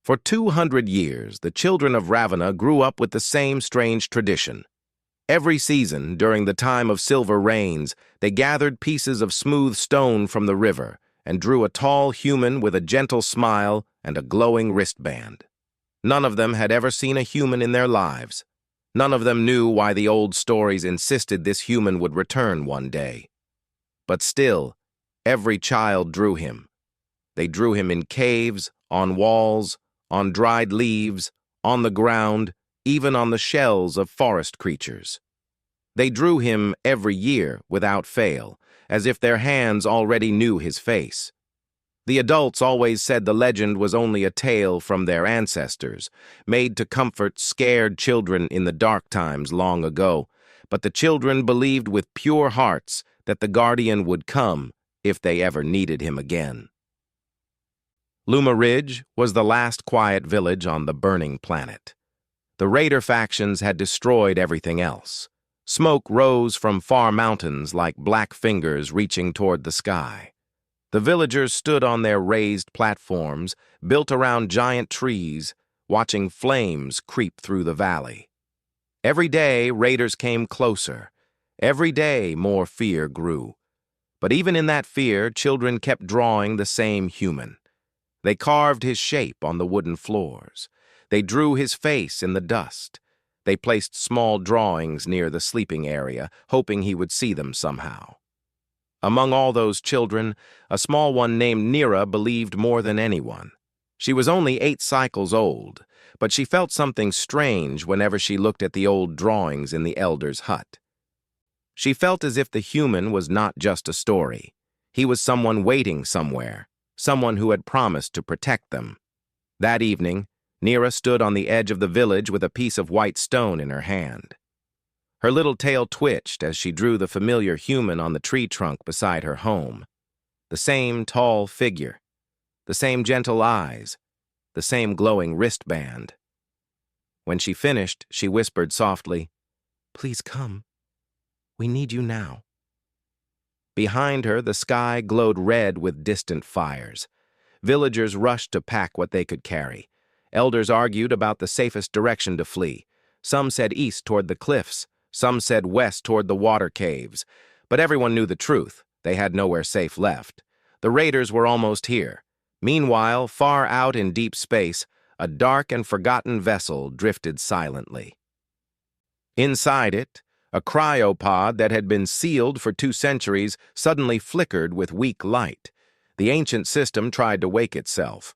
For 200 years, the children of Ravenna grew up with the same strange tradition. Every season, during the time of silver rains, they gathered pieces of smooth stone from the river and drew a tall human with a gentle smile and a glowing wristband. None of them had ever seen a human in their lives. None of them knew why the old stories insisted this human would return one day. But still, every child drew him. They drew him in caves, on walls, on dried leaves, on the ground, even on the shells of forest creatures. They drew him every year without fail, as if their hands already knew his face. The adults always said the legend was only a tale from their ancestors, made to comfort scared children in the dark times long ago, but the children believed with pure hearts that the guardian would come if they ever needed him again. Luma Ridge was the last quiet village on the burning planet. The raider factions had destroyed everything else. Smoke rose from far mountains like black fingers reaching toward the sky. The villagers stood on their raised platforms, built around giant trees, watching flames creep through the valley. Every day, raiders came closer. Every day, more fear grew. But even in that fear, children kept drawing the same human. They carved his shape on the wooden floors. They drew his face in the dust. They placed small drawings near the sleeping area, hoping he would see them somehow. Among all those children, a small one named Nira believed more than anyone. She was only 8 cycles old, but she felt something strange whenever she looked at the old drawings in the elder's hut. She felt as if the human was not just a story. He was someone waiting somewhere, someone who had promised to protect them. That evening, Nira stood on the edge of the village with a piece of white stone in her hand. Her little tail twitched as she drew the familiar human on the tree trunk beside her home. The same tall figure, the same gentle eyes, the same glowing wristband. When she finished, she whispered softly, "Please come. We need you now." Behind her, the sky glowed red with distant fires. Villagers rushed to pack what they could carry. Elders argued about the safest direction to flee. Some said east toward the cliffs. Some said west toward the water caves. But everyone knew the truth. They had nowhere safe left. The raiders were almost here. Meanwhile, far out in deep space, a dark and forgotten vessel drifted silently. Inside it, a cryopod that had been sealed for 2 centuries suddenly flickered with weak light. The ancient system tried to wake itself.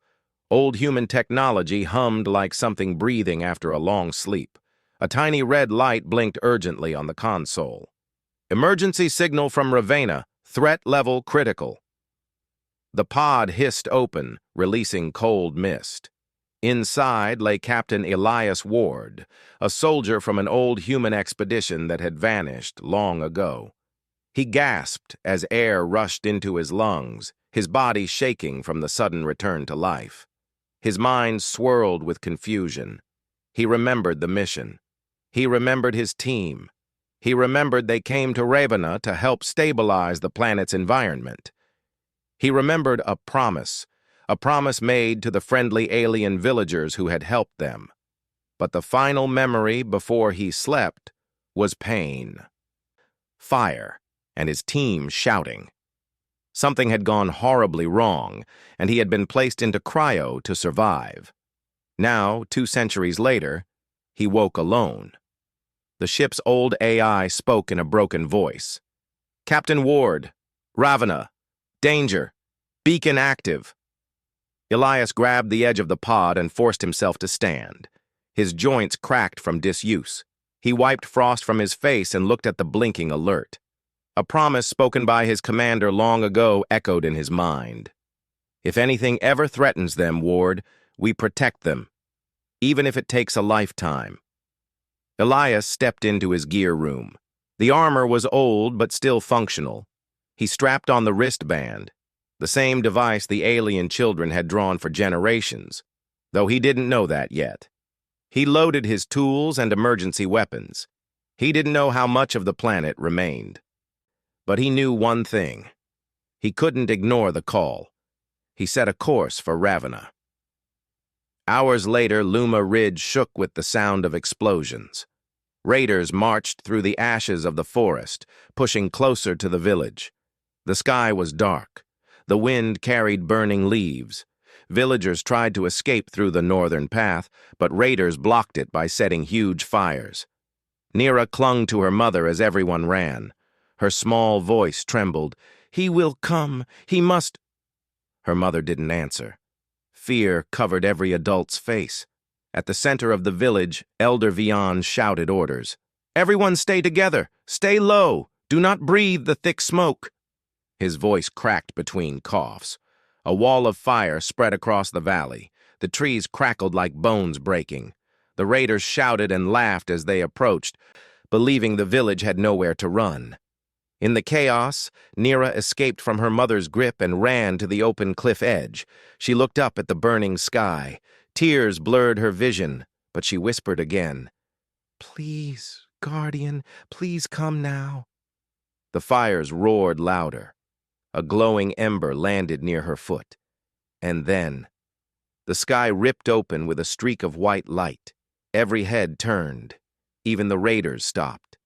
Old human technology hummed like something breathing after a long sleep. A tiny red light blinked urgently on the console. "Emergency signal from Ravenna. Threat level critical." The pod hissed open, releasing cold mist. Inside lay Captain Elias Ward, a soldier from an old human expedition that had vanished long ago. He gasped as air rushed into his lungs, his body shaking from the sudden return to life. His mind swirled with confusion. He remembered the mission. He remembered his team. He remembered they came to Ravenna to help stabilize the planet's environment. He remembered a promise made to the friendly alien villagers who had helped them. But the final memory before he slept was pain. Fire, and his team shouting. Something had gone horribly wrong, and he had been placed into cryo to survive. Now, 2 centuries later, he woke alone. The ship's old AI spoke in a broken voice. "Captain Ward, Ravenna, danger, beacon active." Elias grabbed the edge of the pod and forced himself to stand. His joints cracked from disuse. He wiped frost from his face and looked at the blinking alert. A promise spoken by his commander long ago echoed in his mind. "If anything ever threatens them, Ward, we protect them, even if it takes a lifetime." Elias stepped into his gear room. The armor was old but still functional. He strapped on the wristband, the same device the alien children had drawn for generations, though he didn't know that yet. He loaded his tools and emergency weapons. He didn't know how much of the planet remained. But he knew one thing. He couldn't ignore the call. He set a course for Ravenna. Hours later, Luma Ridge shook with the sound of explosions. Raiders marched through the ashes of the forest, pushing closer to the village. The sky was dark. The wind carried burning leaves. Villagers tried to escape through the northern path, but raiders blocked it by setting huge fires. Nira clung to her mother as everyone ran. Her small voice trembled. "He will come. He must—" Her mother didn't answer. Fear covered every adult's face. At the center of the village, Elder Vian shouted orders. "Everyone stay together. Stay low. Do not breathe the thick smoke." His voice cracked between coughs. A wall of fire spread across the valley. The trees crackled like bones breaking. The raiders shouted and laughed as they approached, believing the village had nowhere to run. In the chaos, Nira escaped from her mother's grip and ran to the open cliff edge. She looked up at the burning sky. Tears blurred her vision, but she whispered again, "Please, Guardian, please come now." The fires roared louder. A glowing ember landed near her foot. And then, the sky ripped open with a streak of white light. Every head turned. Even the raiders stopped.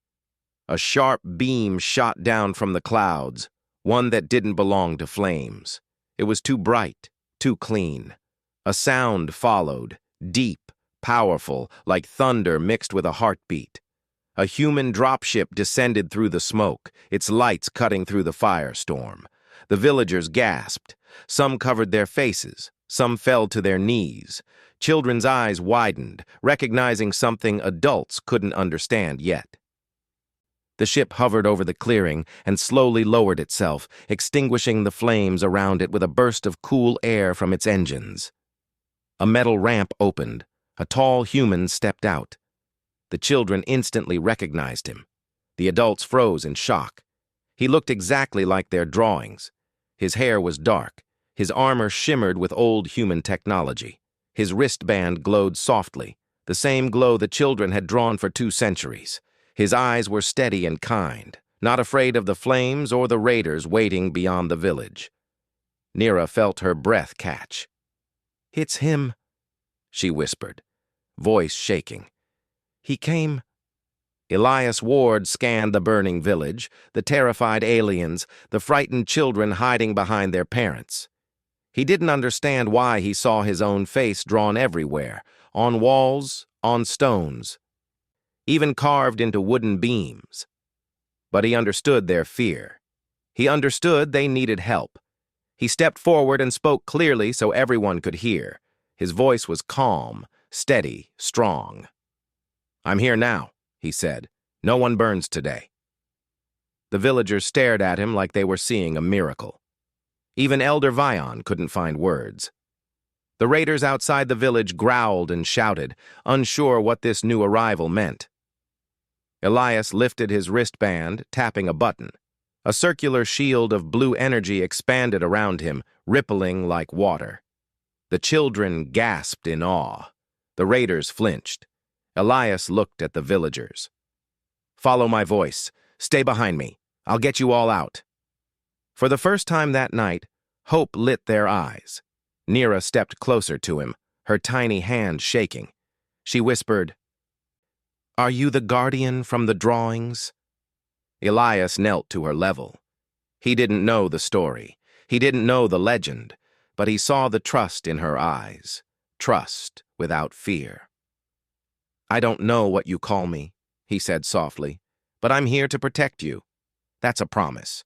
A sharp beam shot down from the clouds, one that didn't belong to flames. It was too bright, too clean. A sound followed, deep, powerful, like thunder mixed with a heartbeat. A human dropship descended through the smoke, its lights cutting through the firestorm. The villagers gasped. Some covered their faces. Some fell to their knees. Children's eyes widened, recognizing something adults couldn't understand yet. The ship hovered over the clearing and slowly lowered itself, extinguishing the flames around it with a burst of cool air from its engines. A metal ramp opened. A tall human stepped out. The children instantly recognized him. The adults froze in shock. He looked exactly like their drawings. His hair was dark. His armor shimmered with old human technology. His wristband glowed softly, the same glow the children had drawn for 2 centuries. His eyes were steady and kind, not afraid of the flames or the raiders waiting beyond the village. Nira felt her breath catch. "It's him," she whispered, voice shaking. "He came—" Elias Ward scanned the burning village, the terrified aliens, the frightened children hiding behind their parents. He didn't understand why he saw his own face drawn everywhere, on walls, on stones, even carved into wooden beams. But he understood their fear. He understood they needed help. He stepped forward and spoke clearly so everyone could hear. His voice was calm, steady, strong. "I'm here now," he said. "No one burns today." The villagers stared at him like they were seeing a miracle. Even Elder Vian couldn't find words. The raiders outside the village growled and shouted, unsure what this new arrival meant. Elias lifted his wristband, tapping a button. A circular shield of blue energy expanded around him, rippling like water. The children gasped in awe. The raiders flinched. Elias looked at the villagers. "Follow my voice. Stay behind me. I'll get you all out." For the first time that night, hope lit their eyes. Nira stepped closer to him, her tiny hand shaking. She whispered, "Are you the guardian from the drawings?" Elias knelt to her level. He didn't know the story. He didn't know the legend, but he saw the trust in her eyes. Trust without fear. "I don't know what you call me," he said softly, "but I'm here to protect you. That's a promise."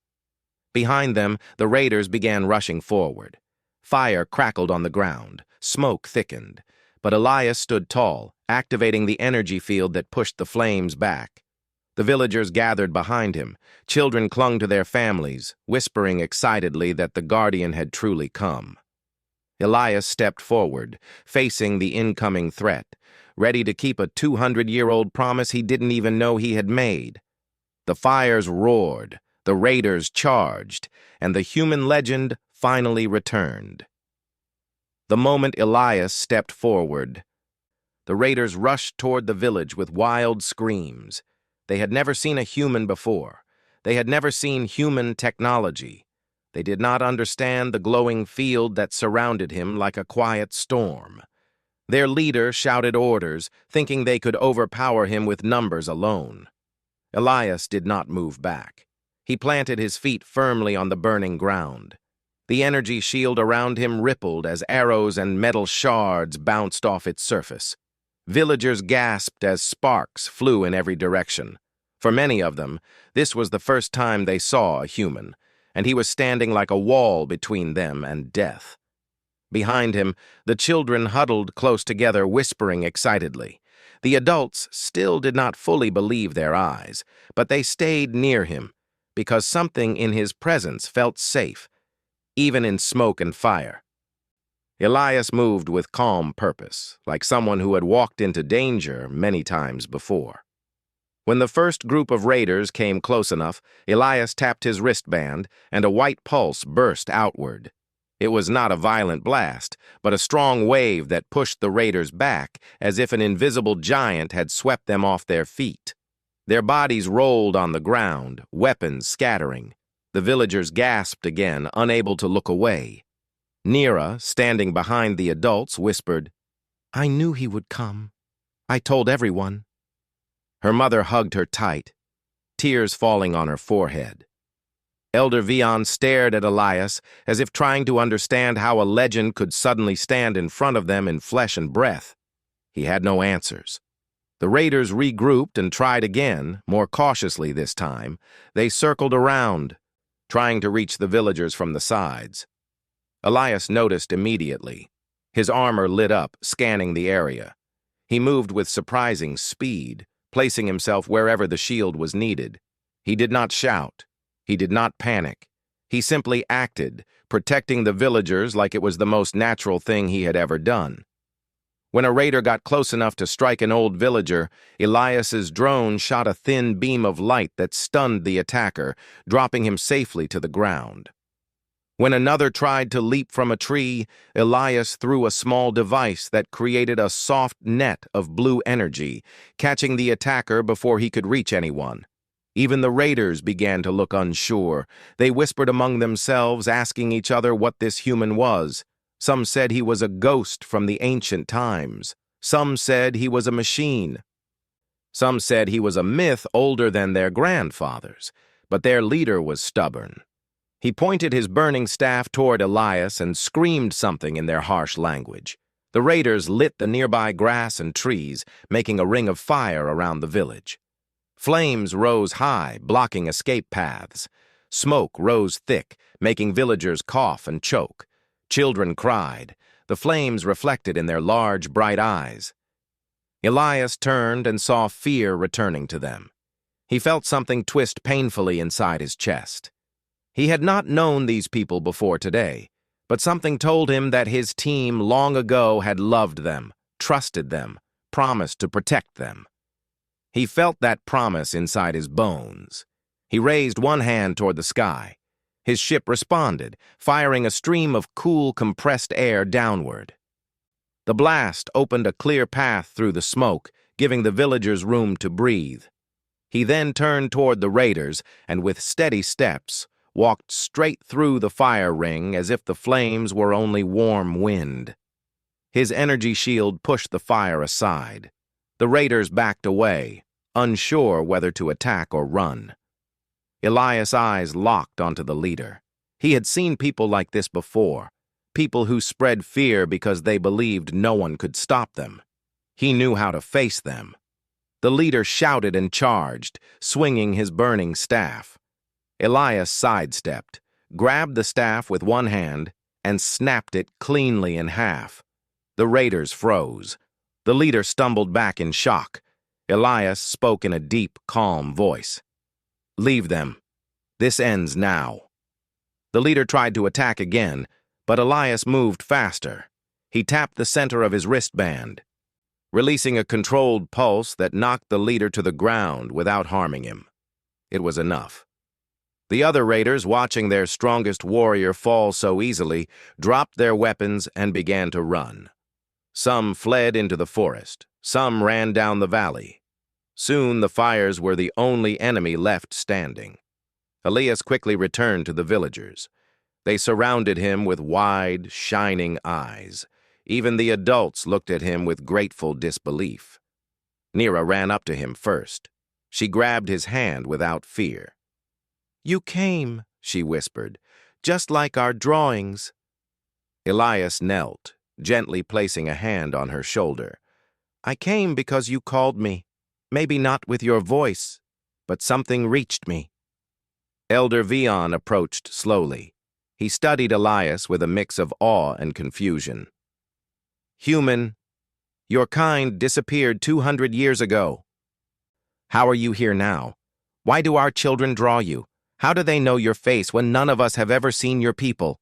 Behind them, the raiders began rushing forward. Fire crackled on the ground. Smoke thickened. But Elias stood tall, activating the energy field that pushed the flames back. The villagers gathered behind him. Children clung to their families, whispering excitedly that the guardian had truly come. Elias stepped forward, facing the incoming threat, ready to keep a 200-year-old promise he didn't even know he had made. The fires roared, the raiders charged, and the human legend finally returned. The moment Elias stepped forward, the raiders rushed toward the village with wild screams. They had never seen a human before. They had never seen human technology. They did not understand the glowing field that surrounded him like a quiet storm. Their leader shouted orders, thinking they could overpower him with numbers alone. Elias did not move back. He planted his feet firmly on the burning ground. The energy shield around him rippled as arrows and metal shards bounced off its surface. Villagers gasped as sparks flew in every direction. For many of them, this was the first time they saw a human, and he was standing like a wall between them and death. Behind him, the children huddled close together, whispering excitedly. The adults still did not fully believe their eyes, but they stayed near him, because something in his presence felt safe, even in smoke and fire. Elias moved with calm purpose, like someone who had walked into danger many times before. When the first group of raiders came close enough, Elias tapped his wristband, and a white pulse burst outward. It was not a violent blast, but a strong wave that pushed the raiders back as if an invisible giant had swept them off their feet. Their bodies rolled on the ground, weapons scattering. The villagers gasped again, unable to look away. Nira, standing behind the adults, whispered, "I knew he would come. I told everyone." Her mother hugged her tight, tears falling on her forehead. Elder Vion stared at Elias as if trying to understand how a legend could suddenly stand in front of them in flesh and breath. He had no answers. The raiders regrouped and tried again, more cautiously this time. They circled around, trying to reach the villagers from the sides. Elias noticed immediately. His armor lit up, scanning the area. He moved with surprising speed, placing himself wherever the shield was needed. He did not shout. He did not panic. He simply acted, protecting the villagers like it was the most natural thing he had ever done. When a raider got close enough to strike an old villager, Elias's drone shot a thin beam of light that stunned the attacker, dropping him safely to the ground. When another tried to leap from a tree, Elias threw a small device that created a soft net of blue energy, catching the attacker before he could reach anyone. Even the raiders began to look unsure. They whispered among themselves, asking each other what this human was. Some said he was a ghost from the ancient times. Some said he was a machine. Some said he was a myth older than their grandfathers, but their leader was stubborn. He pointed his burning staff toward Elias and screamed something in their harsh language. The raiders lit the nearby grass and trees, making a ring of fire around the village. Flames rose high, blocking escape paths. Smoke rose thick, making villagers cough and choke. Children cried. The flames reflected in their large, bright eyes. Elias turned and saw fear returning to them. He felt something twist painfully inside his chest. He had not known these people before today, but something told him that his team long ago had loved them, trusted them, promised to protect them. He felt that promise inside his bones. He raised one hand toward the sky. His ship responded, firing a stream of cool, compressed air downward. The blast opened a clear path through the smoke, giving the villagers room to breathe. He then turned toward the raiders and, with steady steps, walked straight through the fire ring as if the flames were only warm wind. His energy shield pushed the fire aside. The raiders backed away, unsure whether to attack or run. Elias' eyes locked onto the leader. He had seen people like this before, people who spread fear because they believed no one could stop them. He knew how to face them. The leader shouted and charged, swinging his burning staff. Elias sidestepped, grabbed the staff with one hand, and snapped it cleanly in half. The raiders froze. The leader stumbled back in shock. Elias spoke in a deep, calm voice. "Leave them. This ends now." The leader tried to attack again, but Elias moved faster. He tapped the center of his wristband, releasing a controlled pulse that knocked the leader to the ground without harming him. It was enough. The other raiders, watching their strongest warrior fall so easily, dropped their weapons and began to run. Some fled into the forest. Some ran down the valley. Soon the fires were the only enemy left standing. Elias quickly returned to the villagers. They surrounded him with wide, shining eyes. Even the adults looked at him with grateful disbelief. Nira ran up to him first. She grabbed his hand without fear. "You came," she whispered, "just like our drawings." Elias knelt, gently placing a hand on her shoulder. "I came because you called me. Maybe not with your voice, but something reached me." Elder Vion approached slowly. He studied Elias with a mix of awe and confusion. "Human, your kind disappeared 200 years ago. How are you here now? Why do our children draw you? How do they know your face when none of us have ever seen your people?"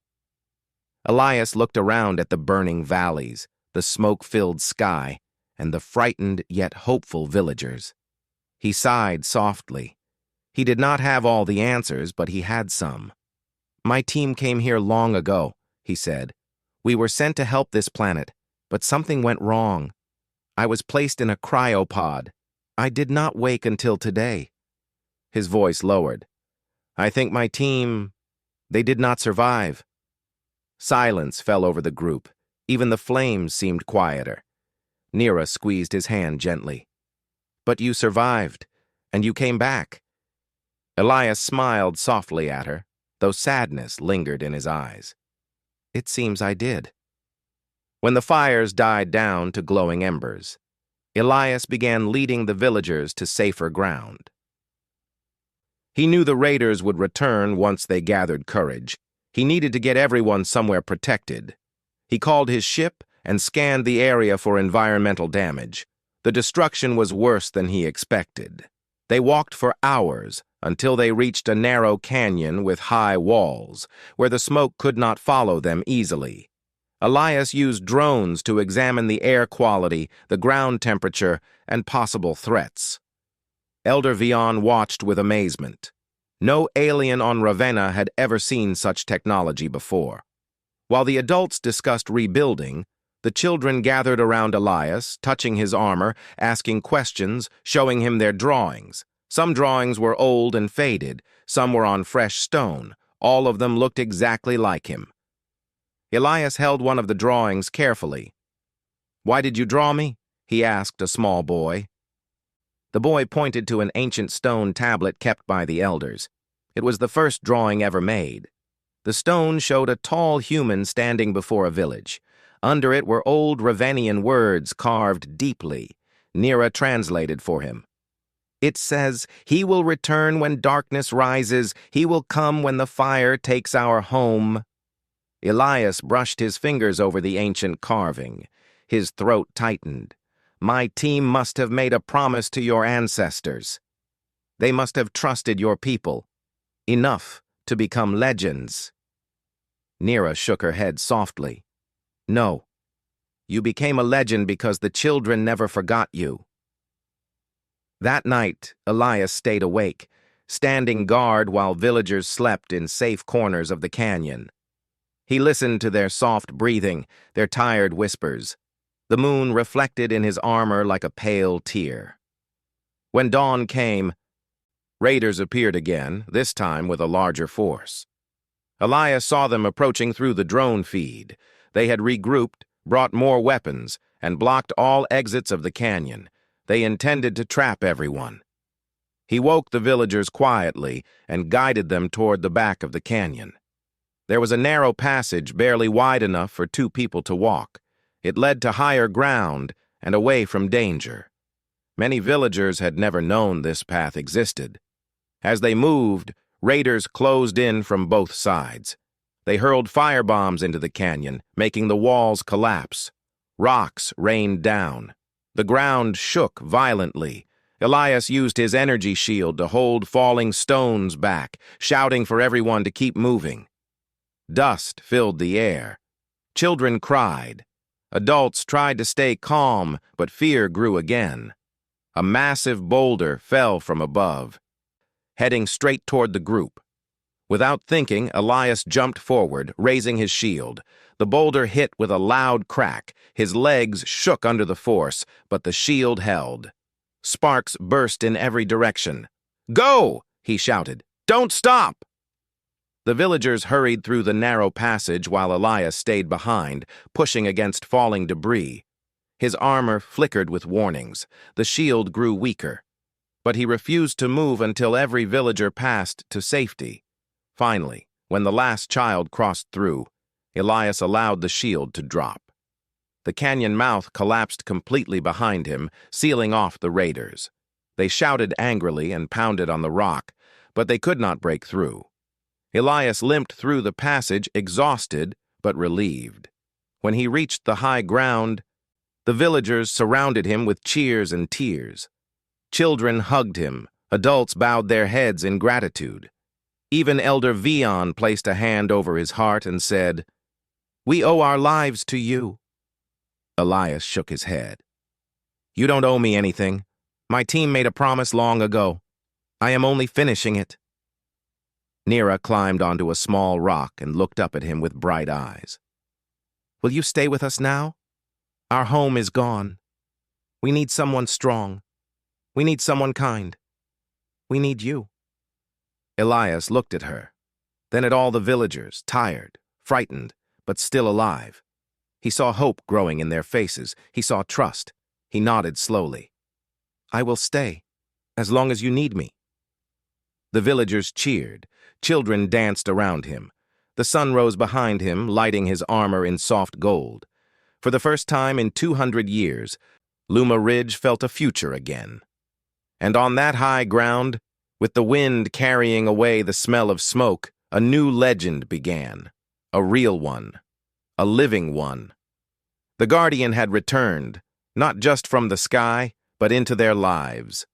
Elias looked around at the burning valleys, the smoke-filled sky, and the frightened yet hopeful villagers. He sighed softly. He did not have all the answers, but he had some. "My team came here long ago," he said. "We were sent to help this planet, but something went wrong. I was placed in a cryopod. I did not wake until today." His voice lowered. "I think my team, they did not survive." Silence fell over the group. Even the flames seemed quieter. Nira squeezed his hand gently. "But you survived, and you came back." Elias smiled softly at her, though sadness lingered in his eyes. "It seems I did." When the fires died down to glowing embers, Elias began leading the villagers to safer ground. He knew the raiders would return once they gathered courage. He needed to get everyone somewhere protected. He called his ship and scanned the area for environmental damage. The destruction was worse than he expected. They walked for hours until they reached a narrow canyon with high walls, where the smoke could not follow them easily. Elias used drones to examine the air quality, the ground temperature, and possible threats. Elder Vion watched with amazement. No alien on Ravenna had ever seen such technology before. While the adults discussed rebuilding, the children gathered around Elias, touching his armor, asking questions, showing him their drawings. Some drawings were old and faded, some were on fresh stone. All of them looked exactly like him. Elias held one of the drawings carefully. "Why did you draw me?" he asked a small boy. The boy pointed to an ancient stone tablet kept by the elders. It was the first drawing ever made. The stone showed a tall human standing before a village. Under it were old Ravenian words carved deeply. Nira translated for him. "It says, 'He will return when darkness rises. He will come when the fire takes our home.'" Elias brushed his fingers over the ancient carving. His throat tightened. "My team must have made a promise to your ancestors. They must have trusted your people. Enough to become legends." Nira shook her head softly. "No. You became a legend because the children never forgot you." That night, Elias stayed awake, standing guard while villagers slept in safe corners of the canyon. He listened to their soft breathing, their tired whispers. The moon reflected in his armor like a pale tear. When dawn came, raiders appeared again, this time with a larger force. Elias saw them approaching through the drone feed. They had regrouped, brought more weapons, and blocked all exits of the canyon. They intended to trap everyone. He woke the villagers quietly and guided them toward the back of the canyon. There was a narrow passage barely wide enough for two people to walk. It led to higher ground and away from danger. Many villagers had never known this path existed. As they moved, raiders closed in from both sides. They hurled firebombs into the canyon, making the walls collapse. Rocks rained down. The ground shook violently. Elias used his energy shield to hold falling stones back, shouting for everyone to keep moving. Dust filled the air. Children cried. Adults tried to stay calm, but fear grew again. A massive boulder fell from above, heading straight toward the group. Without thinking, Elias jumped forward, raising his shield. The boulder hit with a loud crack. His legs shook under the force, but the shield held. Sparks burst in every direction. "Go!" he shouted. "Don't stop!" The villagers hurried through the narrow passage while Elias stayed behind, pushing against falling debris. His armor flickered with warnings. The shield grew weaker. But he refused to move until every villager passed to safety. Finally, when the last child crossed through, Elias allowed the shield to drop. The canyon mouth collapsed completely behind him, sealing off the raiders. They shouted angrily and pounded on the rock, but they could not break through. Elias limped through the passage, exhausted but relieved. When he reached the high ground, the villagers surrounded him with cheers and tears. Children hugged him, adults bowed their heads in gratitude. Even Elder Vion placed a hand over his heart and said, "We owe our lives to you." Elias shook his head. "You don't owe me anything. My team made a promise long ago. I am only finishing it." Nira climbed onto a small rock and looked up at him with bright eyes. "Will you stay with us now? Our home is gone. We need someone strong. We need someone kind. We need you." Elias looked at her, then at all the villagers, tired, frightened, but still alive. He saw hope growing in their faces. He saw trust. He nodded slowly. "I will stay, as long as you need me." The villagers cheered. Children danced around him. The sun rose behind him, lighting his armor in soft gold. For the first time in 200 years, Luma Ridge felt a future again. And on that high ground, with the wind carrying away the smell of smoke, a new legend began. A real one. A living one. The Guardian had returned, not just from the sky, but into their lives.